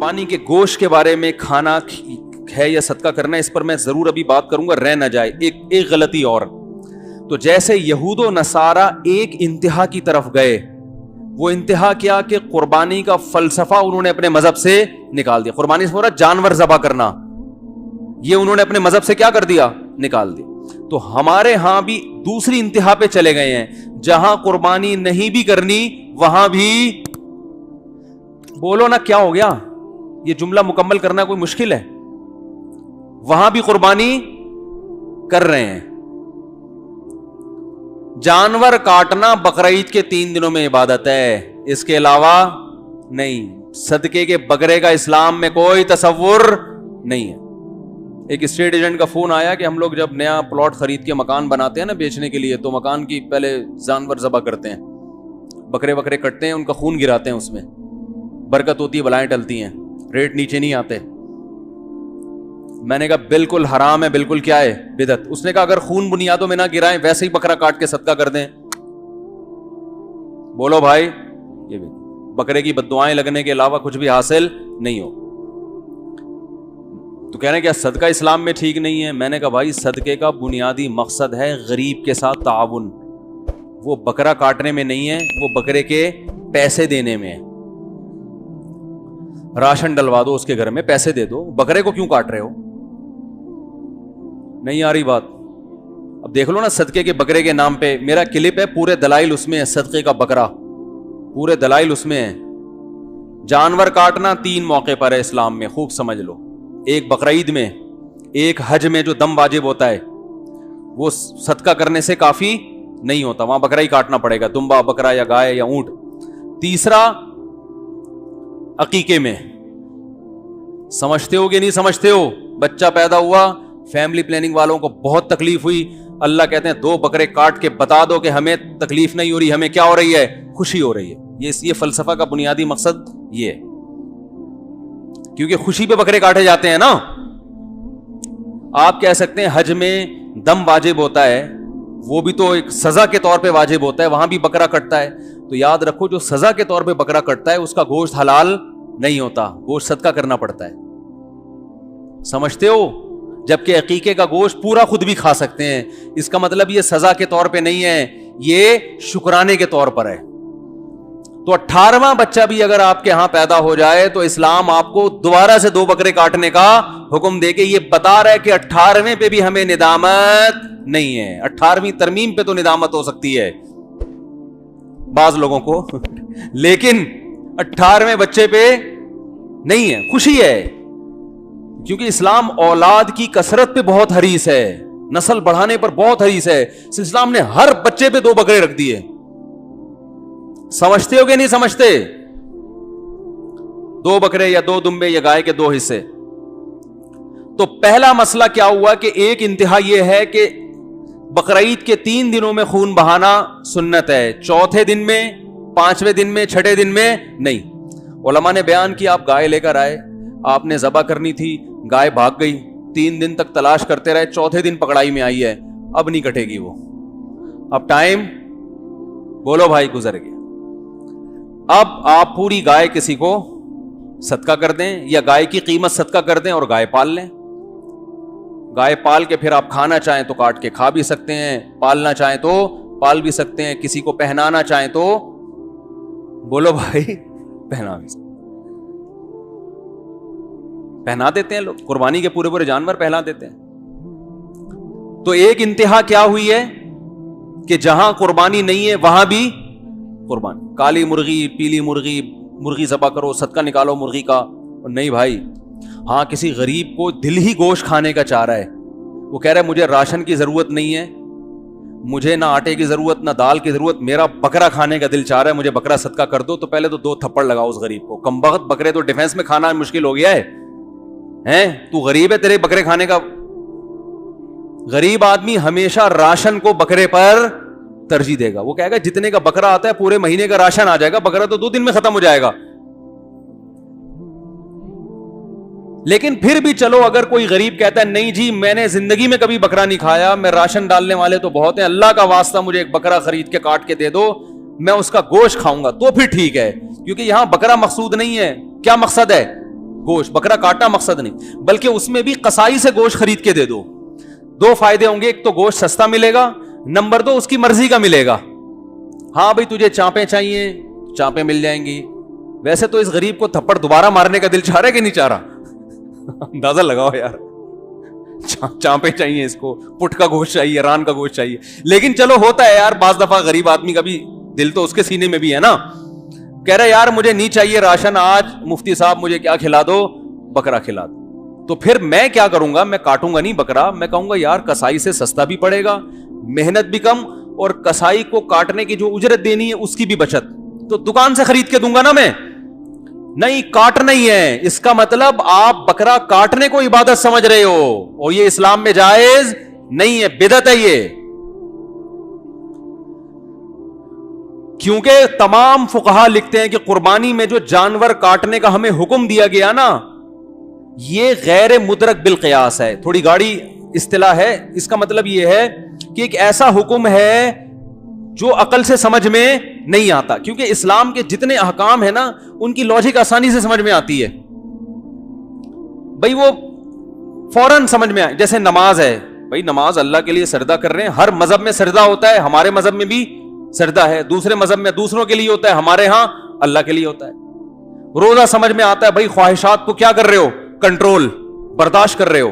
قربانی کے گوشت کے بارے میں کھانا ہے یا صدقہ کرنا ہے، اس پر میں ضرور ابھی بات کروں گا، رہ نہ جائے ایک غلطی اور. تو جیسے یہود و نصارہ ایک انتہا کی طرف گئے، وہ انتہا کیا کہ قربانی کا فلسفہ انہوں نے اپنے مذہب سے نکال دیا. قربانی سے مراد جانور ذبح کرنا، یہ انہوں نے اپنے مذہب سے کیا کر دیا؟ نکال دیا. تو ہمارے ہاں بھی دوسری انتہا پہ چلے گئے ہیں، جہاں قربانی نہیں بھی کرنی وہاں بھی. بولو نا کیا ہو گیا؟ یہ جملہ مکمل کرنا کوئی مشکل ہے؟ وہاں بھی قربانی کر رہے ہیں. جانور کاٹنا بقرعید کے 3 دنوں میں عبادت ہے، اس کے علاوہ نہیں. صدقے کے بکرے کا اسلام میں کوئی تصور نہیں ہے. ایک اسٹیٹ ایجنٹ کا فون آیا کہ ہم لوگ جب نیا پلاٹ خرید کے مکان بناتے ہیں نا بیچنے کے لیے، تو مکان کی پہلے جانور ذبح کرتے ہیں، بکرے کٹتے ہیں، ان کا خون گراتے ہیں، اس میں برکت ہوتی ہے، بلائیں ٹلتی ہیں، ریٹ نیچے نہیں آتے. میں نے کہا بالکل حرام ہے، بالکل کیا ہے؟ بدعت. اس نے کہا اگر خون بنیادوں میں نہ گرائیں ویسے ہی بکرا کاٹ کے صدقہ کر دیں. بولو بھائی، یہ بھی بکرے کی بددعائیں لگنے کے علاوہ کچھ بھی حاصل نہیں ہو. تو کہہ رہے ہیں کیا صدقہ اسلام میں ٹھیک نہیں ہے؟ میں نے کہا بھائی صدقے کا بنیادی مقصد ہے غریب کے ساتھ تعاون. وہ بکرا کاٹنے میں نہیں ہے، وہ بکرے کے پیسے دینے میں ہے. راشن ڈلوا دو اس کے گھر میں، پیسے دے دو. بکرے کو کیوں کاٹ رہے ہو؟ نہیں آ رہی بات؟ اب دیکھ لو نا صدقے کے بکرے کے نام پہ میرا کلپ ہے، پورے دلائل اس میں ہے. صدقے کا بکرا پورے دلائل اس میں ہے. جانور کاٹنا 3 موقع پر ہے اسلام میں، خوب سمجھ لو. ایک بقرعید میں، ایک حج میں جو دم واجب ہوتا ہے، وہ صدقہ کرنے سے کافی نہیں ہوتا، وہاں بکرا ہی کاٹنا پڑے گا، دمبا بکرا یا گائے یا اونٹ. تیسرا عقیقے میں. سمجھتے ہو کہ نہیں سمجھتے ہو؟ بچہ پیدا ہوا، فیملی پلاننگ والوں کو بہت تکلیف ہوئی، اللہ کہتے ہیں 2 بکرے کاٹ کے بتا دو کہ ہمیں تکلیف نہیں ہو رہی، ہمیں کیا ہو رہی ہے؟ خوشی ہو رہی ہے. یہ فلسفہ کا بنیادی مقصد یہ ہے، کیونکہ خوشی پہ بکرے کاٹے جاتے ہیں نا. آپ کہہ سکتے ہیں حج میں دم واجب ہوتا ہے، وہ بھی تو ایک سزا کے طور پہ واجب ہوتا ہے، وہاں بھی بکرا کٹتا ہے. تو یاد رکھو جو سزا کے طور پہ بکرا کٹتا ہے اس کا گوشت حلال نہیں ہوتا، گوشت صدقہ کرنا پڑتا ہے. سمجھتے ہو؟ جبکہ عقیقے کا گوشت پورا خود بھی کھا سکتے ہیں. اس کا مطلب یہ سزا کے طور پہ نہیں ہے، یہ شکرانے کے طور پر ہے. تو 18واں بچہ بھی اگر آپ کے ہاں پیدا ہو جائے تو اسلام آپ کو دوبارہ سے 2 بکرے کاٹنے کا حکم دے کے یہ بتا رہا ہے کہ 18ویں پہ بھی ہمیں ندامت نہیں ہے. 18ویں ترمیم پہ تو ندامت ہو سکتی ہے بعض لوگوں کو، لیکن 18ویں بچے پہ نہیں ہے، خوشی ہے. کیونکہ اسلام اولاد کی کثرت پہ بہت حریص ہے، نسل بڑھانے پر بہت حریص ہے. اسلام نے ہر بچے پہ 2 بکرے رکھ دیے. سمجھتے ہو کہ نہیں سمجھتے؟ 2 بکرے یا 2 دمبے یا گائے کے 2 حصے. تو پہلا مسئلہ کیا ہوا کہ ایک انتہا یہ ہے کہ بقرعید کے 3 دنوں میں خون بہانا سنت ہے، 4تھے دن میں، 5ویں دن میں، 6ٹھے دن میں نہیں. علماء نے بیان کیا آپ گائے لے کر آئے، آپ نے ذبح کرنی تھی، گائے بھاگ گئی، 3 دن تک تلاش کرتے رہے، 4تھے دن پکڑائی میں آئی ہے، اب نہیں کٹے گی وہ. اب ٹائم بولو بھائی گزر گیا. اب آپ پوری گائے کسی کو صدقہ کر دیں یا گائے کی قیمت صدقہ کر دیں اور گائے پال لیں. گائے پال کے پھر آپ کھانا چاہیں تو کاٹ کے کھا بھی سکتے ہیں، پالنا چاہیں تو پال بھی سکتے ہیں، کسی کو پہنانا چاہیں تو بولو بھائی پہنا بھی سکتے، پہنا دیتے ہیں لوگ، قربانی کے پورے جانور پہنا دیتے ہیں. تو ایک انتہا کیا ہوئی ہے کہ جہاں قربانی نہیں ہے وہاں بھی قربانی. کالی مرغی، پیلی مرغی، مرغی ذبح کرو، صدقہ نکالو مرغی کا. اور نہیں بھائی، ہاں کسی غریب کو دل ہی گوشت کھانے کا چاہ رہا ہے، وہ کہہ رہا ہے مجھے راشن کی ضرورت نہیں ہے، مجھے نہ آٹے کی ضرورت نہ دال کی ضرورت، میرا بکرا کھانے کا دل چاہ رہا ہے، مجھے بکرا صدقہ کر دو. تو پہلے تو 2 تھپڑ لگاؤ اس غریب کو. کمبخت بکرے تو ڈیفینس میں کھانا مشکل ہو گیا ہے، تو غریب ہے، تیرے بکرے کھانے کا. غریب آدمی ہمیشہ راشن کو بکرے پر ترجیح دے گا. وہ کہے گا جتنے کا بکرا آتا ہے پورے مہینے کا راشن آ جائے گا، بکرا تو 2 دن میں ختم ہو جائے گا. لیکن پھر بھی چلو اگر کوئی غریب کہتا ہے نہیں جی میں نے زندگی میں کبھی بکرا نہیں کھایا، میں راشن ڈالنے والے تو بہت ہیں، اللہ کا واسطہ مجھے ایک بکرا خرید کے کاٹ کے دے دو، میں اس کا گوشت کھاؤں گا، تو پھر ٹھیک ہے. کیونکہ یہاں بکرا مقصود نہیں ہے. کیا مقصد ہے؟ گوشت بکرا کاٹنا مقصد نہیں, بلکہ اس میں بھی قصائی سے گوشت خرید کے دے دو. دو فائدے ہوں گے, ایک تو گوشت سستا ملے گا, نمبر دو اس کی مرضی کا ملے گا. ہاں بھائی تجھے چانپیں چاہیے, چانپیں مل جائیں گی. ویسے تو اس غریب کو تھپڑ دوبارہ مارنے کا دل چاہ رہا ہے کہ نہیں چاہ رہا؟ اندازہ لگاؤ یار, چانپیں چاہیے اس کو, پٹ کا گوشت چاہیے, ران کا گوشت چاہیے. لیکن چلو ہوتا ہے یار, بعض دفعہ غریب آدمی کا بھی دل تو اس کے سینے میں بھی ہے نا. کہہ رہا یار مجھے نہیں چاہیے راشن آج, مفتی صاحب مجھے کیا کھلا دو, بکرا کھلا دو. تو پھر میں کیا کروں گا, میں کاٹوں گا نہیں بکرا, میں کہوں گا یار کسائی سے سستا بھی پڑے گا, محنت بھی کم, اور کسائی کو کاٹنے کی جو اجرت دینی ہے اس کی بھی بچت. تو دکان سے خرید کے دوں گا نا میں. نہیں, کاٹنا ہی ہے, اس کا مطلب آپ بکرا کاٹنے کو عبادت سمجھ رہے ہو, اور یہ اسلام میں جائز نہیں ہے, بدعت ہے یہ. کیونکہ تمام فقہا لکھتے ہیں کہ قربانی میں جو جانور کاٹنے کا ہمیں حکم دیا گیا نا, یہ غیر مدرک بالقیاس ہے. تھوڑی گاڑی اصطلاح ہے, اس کا مطلب یہ ہے کہ ایک ایسا حکم ہے جو عقل سے سمجھ میں نہیں آتا. کیونکہ اسلام کے جتنے احکام ہیں نا, ان کی لاجک آسانی سے سمجھ میں آتی ہے بھائی, وہ فوراً سمجھ میں آئے. جیسے نماز ہے بھائی, نماز اللہ کے لیے سجدہ کر رہے ہیں, ہر مذہب میں سجدہ ہوتا ہے, ہمارے مذہب میں بھی سجدہ ہے, دوسرے مذہب میں دوسروں کے لیے ہوتا ہے, ہمارے ہاں اللہ کے لیے ہوتا ہے. روزہ سمجھ میں آتا ہے بھائی, خواہشات کو کیا کر رہے ہو, کنٹرول, برداشت کر رہے ہو,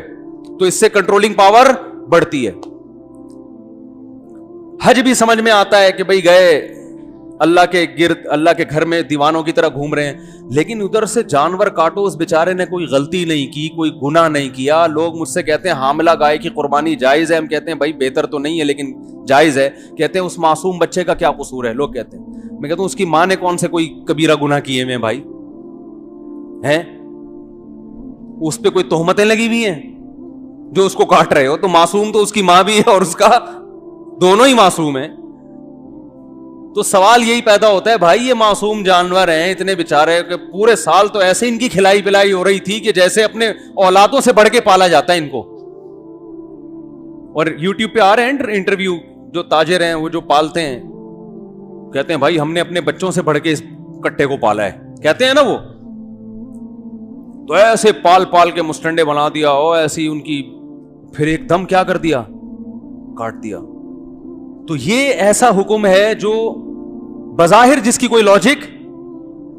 تو اس سے کنٹرولنگ پاور بڑھتی ہے. حج بھی سمجھ میں آتا ہے کہ بھئی گئے اللہ کے گرد, اللہ کے گھر میں دیوانوں کی طرح گھوم رہے ہیں, لیکن ادھر سے جانور کاٹو, اس بیچارے نے کوئی غلطی نہیں کی, کوئی گناہ نہیں کیا. لوگ مجھ سے کہتے ہیں حاملہ گائے کی قربانی جائز ہے, ہم کہتے ہیں بھائی بہتر تو نہیں ہے لیکن جائز ہے. کہتے ہیں اس معصوم بچے کا کیا قصور ہے, لوگ کہتے ہیں. میں کہتا ہوں اس کی ماں نے کون سے کوئی کبیرہ گناہ کیے میں بھائی ہیں, اس پہ کوئی تہمتیں لگی ہوئی ہیں جو اس کو کاٹ رہے ہو. تو معصوم تو اس کی ماں بھی ہے اور اس کا, دونوں ہی معصوم ہیں. تو سوال یہی پیدا ہوتا ہے بھائی, یہ معصوم جانور ہیں اتنے بیچارے کہ پورے سال تو ایسے ان کی کھلائی پلائی ہو رہی تھی کہ جیسے اپنے اولادوں سے بڑھ کے پالا جاتا ہے ان کو. اور یوٹیوب پہ آ رہے ہیں انٹرویو, جو تاجر ہیں وہ جو پالتے ہیں کہتے ہیں بھائی ہم نے اپنے بچوں سے بڑھ کے اس کٹے کو پالا ہے, کہتے ہیں نا وہ. تو ایسے پال پال کے مسٹنڈے بنا دیا, اور ایسی ان کی, پھر ایک دم کیا کر دیا, کاٹ دیا. تو یہ ایسا حکم ہے جو بظاہر جس کی کوئی لاجک,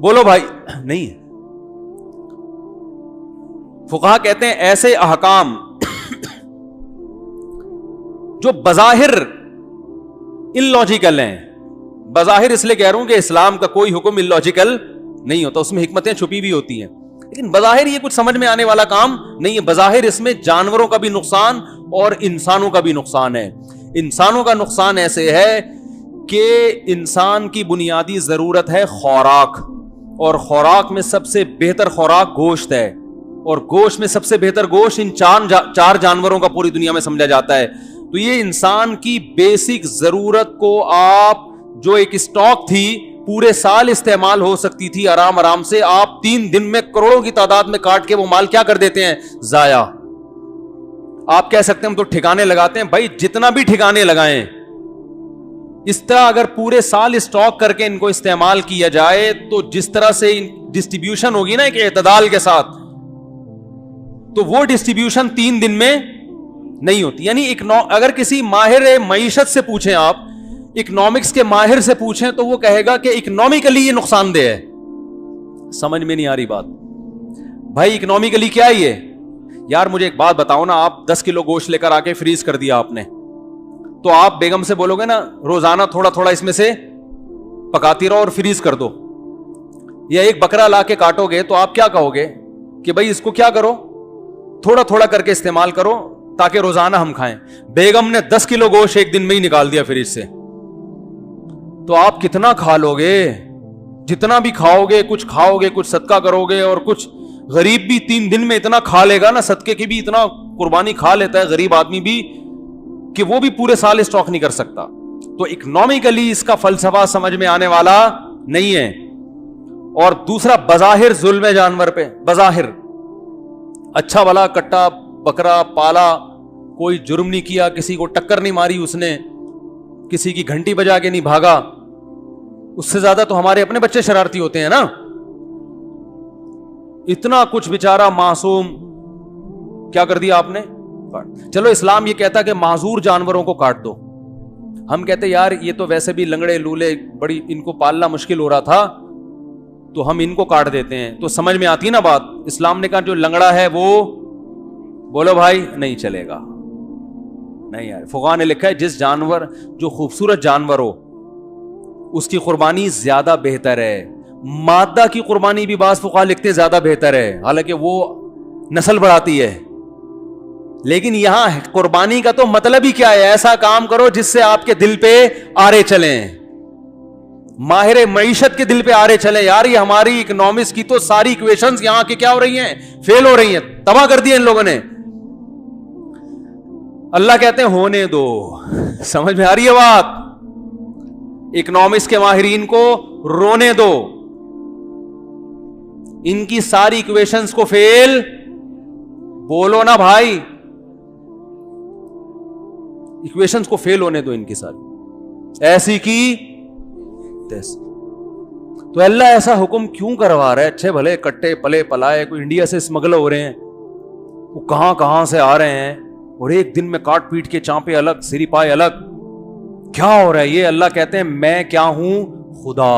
بولو بھائی, نہیں ہے. فقہا کہتے ہیں ایسے احکام جو بظاہر اللاجیکل ہیں, بظاہر اس لیے کہہ رہا ہوں کہ اسلام کا کوئی حکم اللاجیکل نہیں ہوتا, اس میں حکمتیں چھپی ہوئی ہوتی ہیں, لیکن بظاہر یہ کچھ سمجھ میں آنے والا کام نہیں ہے. بظاہر اس میں جانوروں کا بھی نقصان اور انسانوں کا بھی نقصان ہے. انسانوں کا نقصان ایسے ہے کہ انسان کی بنیادی ضرورت ہے خوراک, اور خوراک میں سب سے بہتر خوراک گوشت ہے, اور گوشت میں سب سے بہتر گوشت ان چار جانوروں کا پوری دنیا میں سمجھا جاتا ہے. تو یہ انسان کی بیسک ضرورت کو آپ, جو ایک اسٹاک تھی پورے سال استعمال ہو سکتی تھی آرام آرام سے, آپ 3 دن میں کروڑوں کی تعداد میں کاٹ کے وہ مال کیا کر دیتے ہیں, ضائع. آپ کہہ سکتے ہیں ہم تو ٹھکانے لگاتے ہیں, بھائی جتنا بھی ٹھکانے لگائیں, اس طرح اگر پورے سال اسٹاک کر کے ان کو استعمال کیا جائے تو جس طرح سے ڈسٹریبیوشن ہوگی نا ایک اعتدال کے ساتھ, تو وہ ڈسٹریبیوشن 3 دن میں نہیں ہوتی. یعنی اگر کسی ماہر معیشت سے پوچھیں, آپ اکنامکس کے ماہر سے پوچھیں, تو وہ کہے گا کہ اکنامکلی یہ نقصان دہ ہے. سمجھ میں نہیں آ رہی بات بھائی, اکنامکلی کیا ہے یہ یار؟ مجھے ایک بات بتاؤ نا, آپ 10 کلو گوشت لے کر آ کے فریز کر دیا آپ نے, تو آپ بیگم سے بولو گے نا روزانہ تھوڑا تھوڑا اس میں سے پکاتی رہو اور فریز کر دو, یا ایک بکرا لا کے کاٹو گے تو آپ کیا کہو گے کہ بھائی اس کو کیا کرو, تھوڑا تھوڑا کر کے استعمال کرو تاکہ روزانہ ہم کھائیں. بیگم نے 10 کلو گوشت ایک دن میں ہی نکال دیا فریج سے, تو آپ کتنا کھا لو گے؟ جتنا بھی کھاؤ گے, کچھ کھاؤ گے, کچھ صدقہ کرو گے, اور کچھ غریب بھی 3 دن میں اتنا کھا لے گا نا, صدقے کی بھی اتنا قربانی کھا لیتا ہے غریب آدمی بھی, کہ وہ بھی پورے سال اسٹاک نہیں کر سکتا. تو اکنامکلی اس کا فلسفہ سمجھ میں آنے والا نہیں ہے. اور دوسرا بظاہر ظلم ہے جانور پہ, بظاہر اچھا بھلا کٹا بکرا پالا, کوئی جرم نہیں کیا, کسی کو ٹکر نہیں ماری اس نے, کسی کی گھنٹی بجا کے نہیں بھاگا, اس سے زیادہ تو ہمارے اپنے بچے شرارتی ہوتے ہیں نا. اتنا کچھ بیچارہ معصوم کیا کر دیا آپ نے؟ چلو اسلام یہ کہتا کہ معذور جانوروں کو کاٹ دو. ہم کہتے یار یہ تو ویسے بھی لنگڑے لولے بڑی ان کو پالنا مشکل ہو رہا تھا تو ہم ان کو کاٹ دیتے ہیں. تو سمجھ میں آتی نا بات. اسلام نے کہا جو لنگڑا ہے وہ بولو بھائی نہیں چلے گا. نہیں یار, فقہا نے لکھا ہے جس جانور جو خوبصورت جانور ہو اس کی قربانی زیادہ بہتر ہے. مادہ کی قربانی بھی بعض فقہا لکھتے ہیں زیادہ بہتر ہے, حالانکہ وہ نسل بڑھاتی ہے. لیکن یہاں قربانی کا تو مطلب ہی کیا ہے؟ ایسا کام کرو جس سے آپ کے دل پہ آرے چلیں, ماہر معیشت کے دل پہ آرے چلیں. یار یہ ہماری اکنامکس کی تو ساری ایکویشنز یہاں کی کیا ہو رہی ہیں؟ فیل ہو رہی ہیں, تباہ کر دیا ان لوگوں نے. اللہ کہتے ہیں ہونے دو. سمجھ میں آ رہی ہے بات؟ اکنامکس کے ماہرین کو رونے دو, ان کی ساری ایکویشنز کو فیل بولو نا بھائی, ایکویشنز کو فیل ہونے دو ان کی ساری, ایسی کی تیسی. تو اللہ ایسا حکم کیوں کروا رہا ہے؟ اچھے بھلے کٹے پلے پلائے کوئی انڈیا سے اسمگل ہو رہے ہیں, وہ کہاں کہاں سے آ رہے ہیں, اور ایک دن میں کاٹ پیٹ کے چانپے الگ سری پائے الگ, کیا ہو رہا ہے یہ؟ اللہ کہتے ہیں میں کیا ہوں؟ خدا.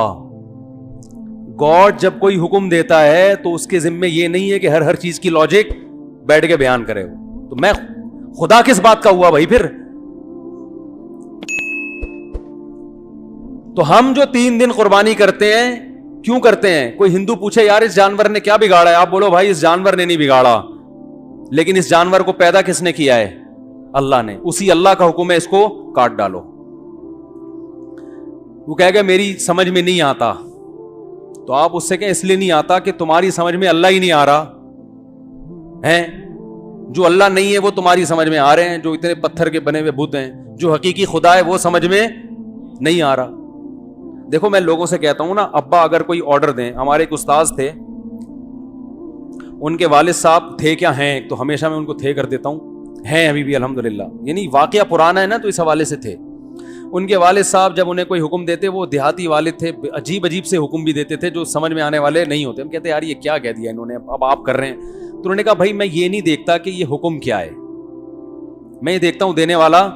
گاڈ جب کوئی حکم دیتا ہے تو اس کے ذمے یہ نہیں ہے کہ ہر چیز کی لاجک بیٹھ کے بیان کرے. تو میں خدا کس بات کا ہوا بھائی پھر؟ تو ہم جو 3 دن قربانی کرتے ہیں کیوں کرتے ہیں؟ کوئی ہندو پوچھے یار اس جانور نے کیا بگاڑا ہے, آپ بولو بھائی اس جانور نے نہیں بگاڑا, لیکن اس جانور کو پیدا کس نے کیا ہے؟ اللہ نے. اسی اللہ کا حکم ہے اس کو کاٹ ڈالو. وہ کہے گا میری سمجھ میں نہیں آتا, تو آپ اس سے کہیں اس لیے نہیں آتا کہ تمہاری سمجھ میں اللہ ہی نہیں آ رہا ہے. جو اللہ نہیں ہے وہ تمہاری سمجھ میں آ رہے ہیں, جو اتنے پتھر کے بنے ہوئے بت ہیں, جو حقیقی خدا ہے وہ سمجھ میں نہیں آ رہا. دیکھو میں لوگوں سے کہتا ہوں نا, ابا اگر کوئی آرڈر دیں, ہمارے ایک استاذ تھے, ان کے والد صاحب تھے کیا ہیں, تو ہمیشہ میں ان کو تھے کر دیتا ہوں, ہیں ابھی بھی الحمدللہ, یعنی واقعہ پرانا ہے نا تو اس حوالے سے تھے. ان کے والد صاحب جب انہیں کوئی حکم دیتے, وہ دیہاتی والد تھے, عجیب عجیب سے حکم بھی دیتے تھے جو سمجھ میں آنے والے نہیں ہوتے. ہم کہتے یار یہ کیا کہہ دیا انہوں نے, اب آپ کر رہے ہیں. تو انہوں نے کہا بھائی میں یہ نہیں دیکھتا کہ یہ حکم کیا ہے, میں یہ دیکھتا ہوں دینے والا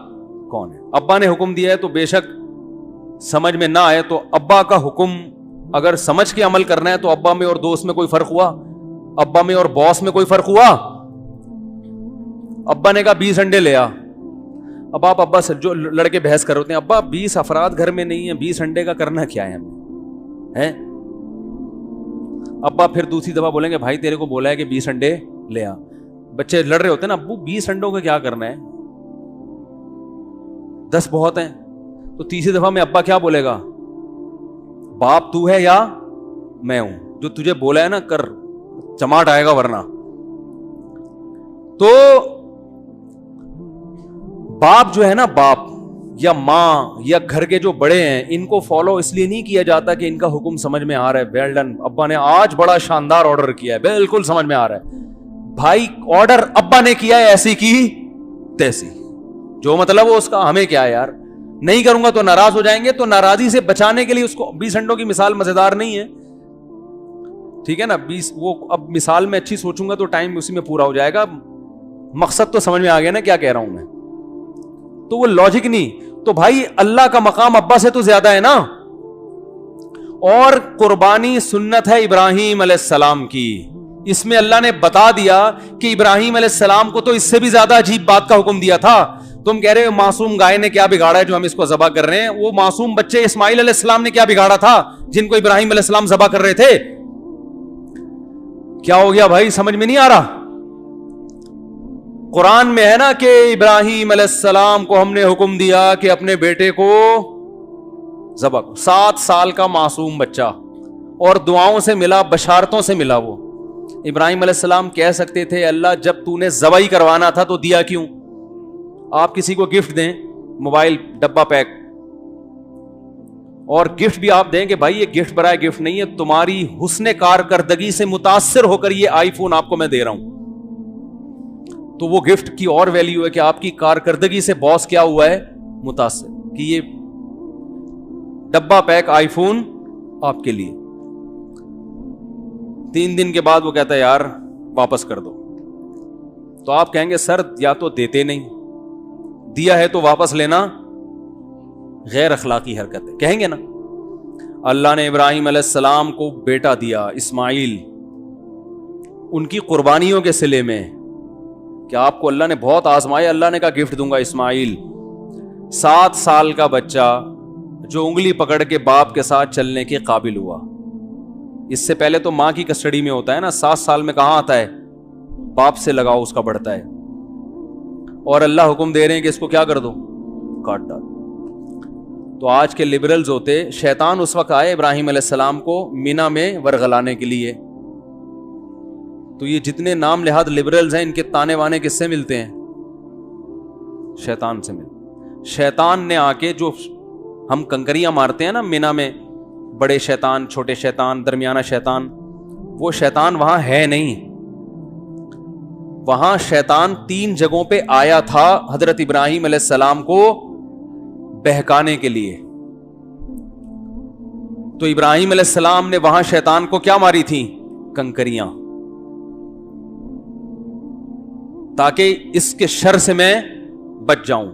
کون ہے. ابا نے حکم دیا ہے تو بے شک سمجھ میں نہ آئے, تو ابا کا حکم اگر سمجھ کے عمل کرنا ہے تو ابا میں اور دوست میں کوئی فرق ہوا؟ ابا میں اور باس میں کوئی فرق ہوا؟ ابا نے کہا 20 انڈے لے آ. اب آپ ابا سے جو لڑکے بحث کر رہے ہیں, ابا 20 افراد گھر میں نہیں ہیں, 20 انڈے کا کرنا کیا ہے ہم ہیں؟ ابا پھر دوسری دفعہ بولیں گے بھائی تیرے کو بولا ہے کہ 20 انڈے لے آ. بچے لڑ رہے ہوتے ہیں نا, ابو 20 انڈوں کا کیا کرنا ہے, 10 بہت ہیں. تو تیسری دفعہ میں ابا کیا بولے گا, باپ تو ہے یا میں ہوں, جو تجھے بولا ہے نا کر, چماٹ آئے گا ورنہ. تو باپ جو ہے نا, باپ یا ماں یا گھر کے جو بڑے ہیں, ان کو فالو اس لیے نہیں کیا جاتا کہ ان کا حکم سمجھ میں آ رہا ہے, ویل ڈن ابا نے آج بڑا شاندار آرڈر کیا ہے, بالکل سمجھ میں آ رہا ہے. بھائی آرڈر ابا نے کیا ہے ایسی کی تیسی, جو مطلب ہو اس کا ہمیں کیا ہے یار, نہیں کروں گا تو ناراض ہو جائیں گے. تو ناراضی سے بچانے کے لیے اس کو 20 انڈوں کی مثال مزیدار نہیں ہے, ٹھیک ہے نا, 20 وہ اب مثال میں اچھی سوچوں گا تو ٹائم اسی میں پورا ہو جائے گا. مقصد تو سمجھ میں آ گیا نا کیا کہہ رہا ہوں میں, تو وہ لاجک نہیں. تو بھائی اللہ کا مقام ابا سے تو زیادہ ہے نا. اور قربانی سنت ہے ابراہیم علیہ السلام کی, اس میں اللہ نے بتا دیا کہ ابراہیم علیہ السلام کو تو اس سے بھی زیادہ عجیب بات کا حکم دیا تھا. تم کہہ رہے ہو معصوم گائے نے کیا بگاڑا ہے جو ہم اس کو ذبح کر رہے ہیں, وہ معصوم بچے اسماعیل علیہ السلام نے کیا بگاڑا تھا جن کو ابراہیم علیہ السلام ذبح کر رہے تھے. کیا ہو گیا بھائی, سمجھ میں نہیں آ رہا؟ قرآن میں ہے نا کہ ابراہیم علیہ السلام کو ہم نے حکم دیا کہ اپنے بیٹے کو ذبح, 7 سال کا معصوم بچہ, اور دعاؤں سے ملا, بشارتوں سے ملا. وہ ابراہیم علیہ السلام کہہ سکتے تھے اللہ جب تو نے ذبح ہی کروانا تھا تو دیا کیوں؟ آپ کسی کو گفٹ دیں, موبائل ڈبہ پیک, اور گفٹ بھی آپ دیں کہ بھائی یہ گفٹ برائے گفٹ نہیں ہے, تمہاری حسن کارکردگی سے متاثر ہو کر یہ آئی فون آپ کو میں دے رہا ہوں, تو وہ گفٹ کی اور ویلیو ہے کہ آپ کی کارکردگی سے باس کیا ہوا ہے, متاثر, کہ یہ ڈبہ پیک آئی فون آپ کے لیے. 3 دن کے بعد وہ کہتا ہے یار واپس کر دو. تو آپ کہیں گے سر یا تو دیتے نہیں, دیا ہے تو واپس لینا غیر اخلاقی حرکت ہے, کہیں گے نا. اللہ نے ابراہیم علیہ السلام کو بیٹا دیا اسماعیل, ان کی قربانیوں کے صلے میں کہ آپ کو اللہ نے بہت آزمایا. اللہ نے کہا گفٹ دوں گا اسماعیل. 7 سال کا بچہ جو انگلی پکڑ کے باپ کے ساتھ چلنے کے قابل ہوا. اس سے پہلے تو ماں کی کسٹڈی میں ہوتا ہے نا, 7 سال میں کہاں آتا ہے, باپ سے لگاؤ اس کا بڑھتا ہے. اور اللہ حکم دے رہے ہیں کہ اس کو کیا کر دو, کاٹ ڈال. تو آج کے لبرلز ہوتے, شیطان اس وقت آئے ابراہیم علیہ السلام کو مینا میں ورغلانے کے لیے. تو یہ جتنے نام لحاظ لبرلز ہیں ان کے تانے وانے کس سے ملتے ہیں, شیطان سے ملتے. شیطان نے آ کے, جو ہم کنکریاں مارتے ہیں نا مینا میں, بڑے شیطان, چھوٹے شیطان, درمیانہ شیطان, وہ شیطان وہاں ہے نہیں. وہاں شیطان 3 جگہوں پہ آیا تھا حضرت ابراہیم علیہ السلام کو بہکانے کے لیے. تو ابراہیم علیہ السلام نے وہاں شیطان کو کیا ماری تھی, کنکریاں, تاکہ اس کے شر سے میں بچ جاؤں.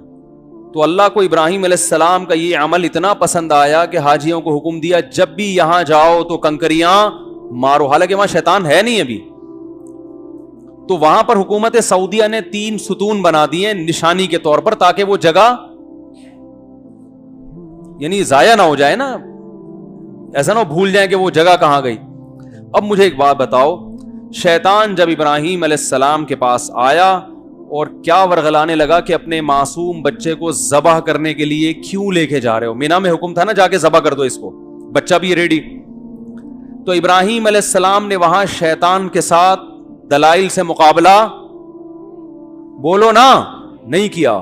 تو اللہ کو ابراہیم علیہ السلام کا یہ عمل اتنا پسند آیا کہ حاجیوں کو حکم دیا جب بھی یہاں جاؤ تو کنکریاں مارو. حالانکہ وہاں شیطان ہے نہیں ابھی. تو وہاں پر حکومت سعودیہ نے 3 ستون بنا دیے نشانی کے طور پر, تاکہ وہ جگہ یعنی ضائع نہ ہو جائے نا, ایسا نہ بھول جائیں کہ وہ جگہ کہاں گئی. اب مجھے ایک بات بتاؤ, شیطان جب ابراہیم علیہ السلام کے پاس آیا اور کیا ورغلانے لگا کہ اپنے معصوم بچے کو ذبح کرنے کے لیے کیوں لے کے جا رہے ہو, مینا میں حکم تھا نا جا کے ذبح کر دو اس کو, بچہ بھی ریڈی. تو ابراہیم علیہ السلام نے وہاں شیطان کے ساتھ دلائل سے مقابلہ, بولو نا, نہیں کیا.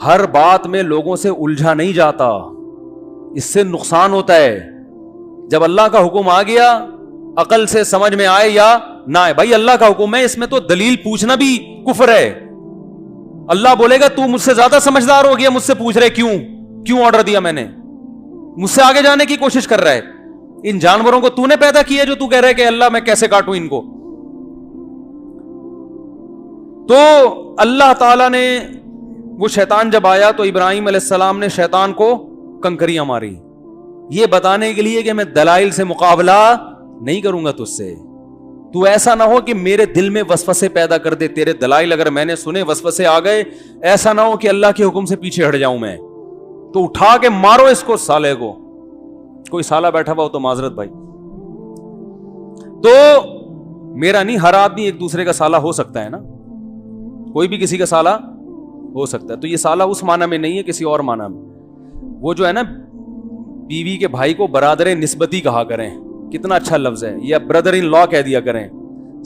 ہر بات میں لوگوں سے الجھا نہیں جاتا, اس سے نقصان ہوتا ہے. جب اللہ کا حکم آ گیا, عقل سے سمجھ میں آئے یا نہ آئے, بھائی اللہ کا حکم ہے, اس میں تو دلیل پوچھنا بھی کفر ہے. اللہ بولے گا تو مجھ سے زیادہ سمجھدار ہو گیا, مجھ سے پوچھ رہے کیوں آرڈر دیا میں نے, مجھ سے آگے جانے کی کوشش کر رہا ہے. ان جانوروں کو تو نے پیدا کیا جو تو کہہ رہا ہے کہ اللہ میں کیسے کاٹوں ان کو. تو اللہ تعالی نے, وہ شیطان جب آیا تو ابراہیم علیہ السلام نے شیطان کو کنکریاں ماری, یہ بتانے کے لیے کہ میں دلائل سے مقابلہ نہیں کروں گا تجھ سے. تو ایسا نہ ہو کہ میرے دل میں وسوسے پیدا کر دے, تیرے دلائل اگر میں نے سنے وسوسے آ گئے, ایسا نہ ہو کہ اللہ کے حکم سے پیچھے ہٹ جاؤں میں. تو اٹھا کے مارو اس کو, سالے کو. کوئی سالہ بیٹھا ہوا ہو تو معذرت بھائی. تو میرا نہیں, ہر آدمی ایک دوسرے کا سالہ ہو سکتا ہے نا, کوئی بھی کسی کا سالہ ہو سکتا ہے. تو یہ سالہ اس معنی میں نہیں ہے, کسی اور معنی میں. وہ جو ہے نا بیوی کے بھائی کو برادر نسبتی کہا کریں, کتنا اچھا لفظ ہے, یا بردر ان لا کہہ دیا کریں.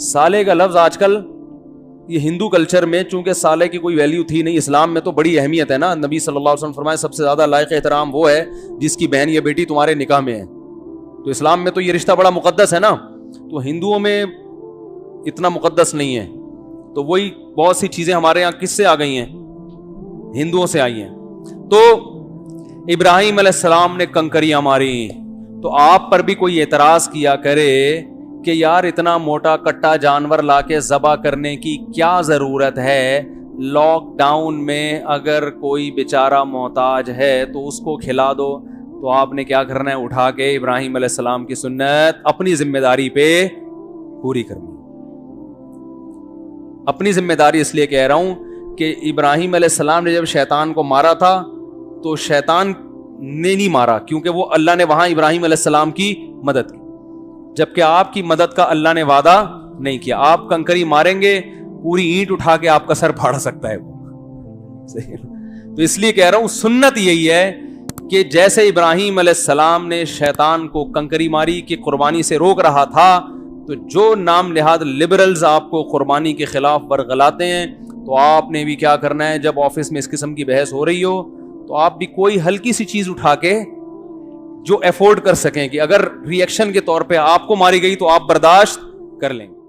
سالے کا لفظ آج کل یہ ہندو کلچر میں, چونکہ سالے کی کوئی ویلیو تھی نہیں, اسلام میں تو بڑی اہمیت ہے نا. نبی صلی اللہ علیہ وسلم فرمائے سب سے زیادہ لائق احترام وہ ہے جس کی بہن یا بیٹی تمہارے نکاح میں ہے. تو اسلام میں تو یہ رشتہ بڑا مقدس ہے نا. تو ہندوؤں میں اتنا مقدس نہیں ہے. تو وہی بہت سی چیزیں ہمارے یہاں کس سے آ گئی ہیں, ہندوؤں سے آئی ہیں. تو ابراہیم علیہ السلام نے کنکریاں ماری. تو آپ پر بھی کوئی اعتراض کیا کرے کہ یار اتنا موٹا کٹا جانور لا کے ذبح کرنے کی کیا ضرورت ہے, لاک ڈاؤن میں اگر کوئی بیچارہ محتاج ہے تو اس کو کھلا دو. تو آپ نے کیا کرنا ہے, اٹھا کے ابراہیم علیہ السلام کی سنت اپنی ذمہ داری پہ پوری کرنی. اپنی ذمہ داری اس لیے کہہ رہا ہوں کہ ابراہیم علیہ السلام نے جب شیطان کو مارا تھا تو شیطان نے نہیں مارا, کیونکہ وہ اللہ نے وہاں ابراہیم علیہ السلام کی مدد کی, جبکہ آپ کی مدد کا اللہ نے وعدہ نہیں کیا. آپ کنکری ماریں گے, پوری اینٹ اٹھا کے آپ کا سر پھاڑ سکتا ہے وہ. تو اس لیے کہہ رہا ہوں سنت یہی ہے کہ جیسے ابراہیم علیہ السلام نے شیطان کو کنکری ماری کہ قربانی سے روک رہا تھا, تو جو نام لحاظ لبرلز آپ کو قربانی کے خلاف ورغلاتے ہیں, تو آپ نے بھی کیا کرنا ہے, جب آفس میں اس قسم کی بحث ہو رہی ہو تو آپ بھی کوئی ہلکی سی چیز اٹھا کے جو افورڈ کر سکیں کہ اگر ری ایکشن کے طور پہ آپ کو ماری گئی تو آپ برداشت کر لیں گے.